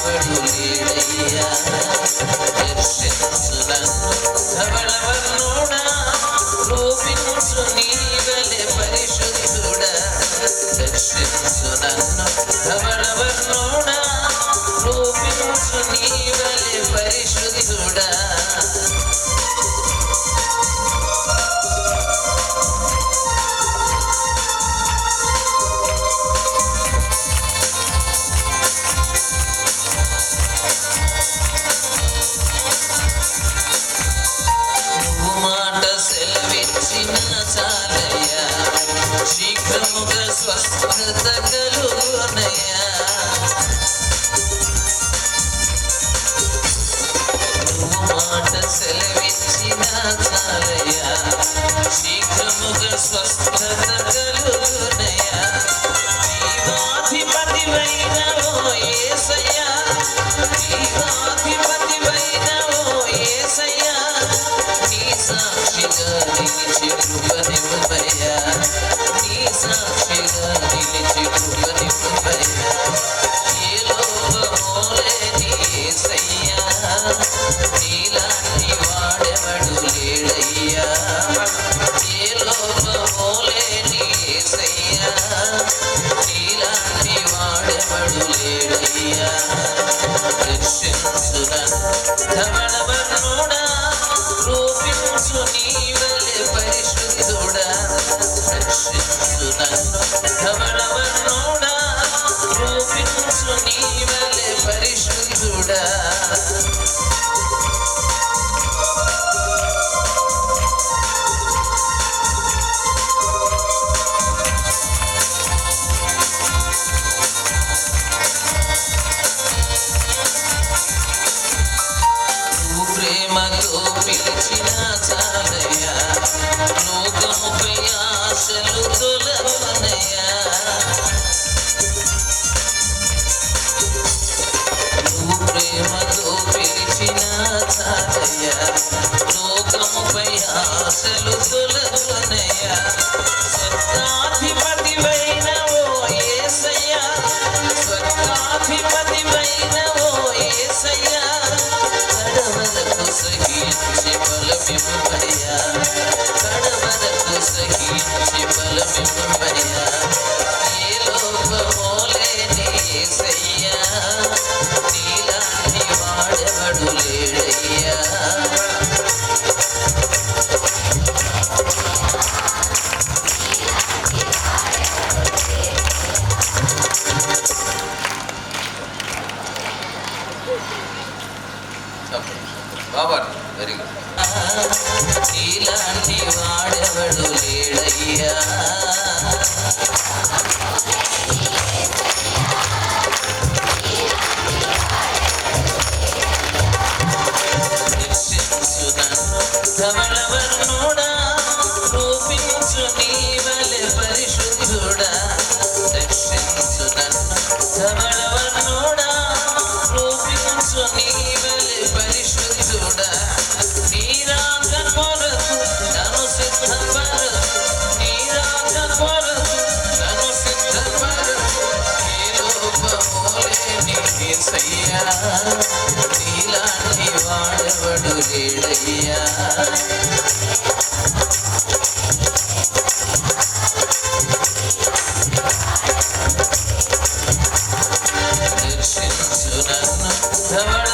వాడెవడు లేడయ్యా. దర్శించు నన్ను ధవళవర్ణుడా, రూపించు నీవలె పరిశుద్ధుడా. దర్శించు నన్ను ధవళవర్ణుడా, రూపించు నీవలె పరిశుద్ధుడా. చాలయ్యా, శీఘ్రముగా స్వస్థత కలుగునయ్యా. నువ్వు మాట సెలవిచ్చిన చాలయ్యా, శీఘ్రముగా స్వస్థత కలుగునయ్యా. జీవాధిపతివైన ఓ యేసయ్యా, జీవాధిపతివైన ఓ యేసయ్యా, నీ సాక్షిగా నిలిచి కృపనివ్వయ్యా, నీ సాక్షిగా నిలిచి కృపనివ్వయ్యా. ఏ లోపమోలేని యేసయ్యా, నీలాంటి వాడెవడు లేడయ్యా. ఏ లోపమోలేని యేసయ్యా, నీలాంటి వాడెవడు లేడయ్యా. దర్శించు నన్ను ధవళవర్ణుడా, రూపించు నీవలె పరిశుద్ధుడా. దర్శించు నన్ను ధవళవర్ణుడా, రూపించు నీవలె పరిశుద్ధుడా. ప్రేమతో పిలిచిన చాలయ్యా, లోకముపై ఆశలు తొలగునయ్యా. నువ్వు ప్రేమతో పిలిచిన చాలయ్యా, లోకముపై ఆశలు తొలగునయ్యా. స్వర్గాధిపతివైన ఓ యేసయ్యా, స్వర్గాధిపతివైన ఓ యేసయ్యా, కడవరకు సహించి బలమివ్వయ్యా, కడవరకు సహించి బలమివ్వయ్యా. ఏ లోపమోలేని యేసయ్యా, నీలాంటి వాడెవడు లేడయ్యా. బాబా వెరీ గుడ్. నీలాంటి వాడెవడు లేడయ్యా. దర్శించు నన్ను ధవళవర్ణుడా, రూపించు నీవలె పరిశుద్ధుడా. దర్శించు నన్ను ధవళవర్ణుడా, రూపించు నీవలె పరిశుద్ధుడా. నీరాక కొరకు నన్ను సిద్ధపరచు, నీరాక కొరకు నన్ను సిద్ధపరచు. ఏ లోపమోలేని యేసయ్యా, నీలాంటి వాడెవడు లేడయ్యా. దర్శించు నన్ను ధవళ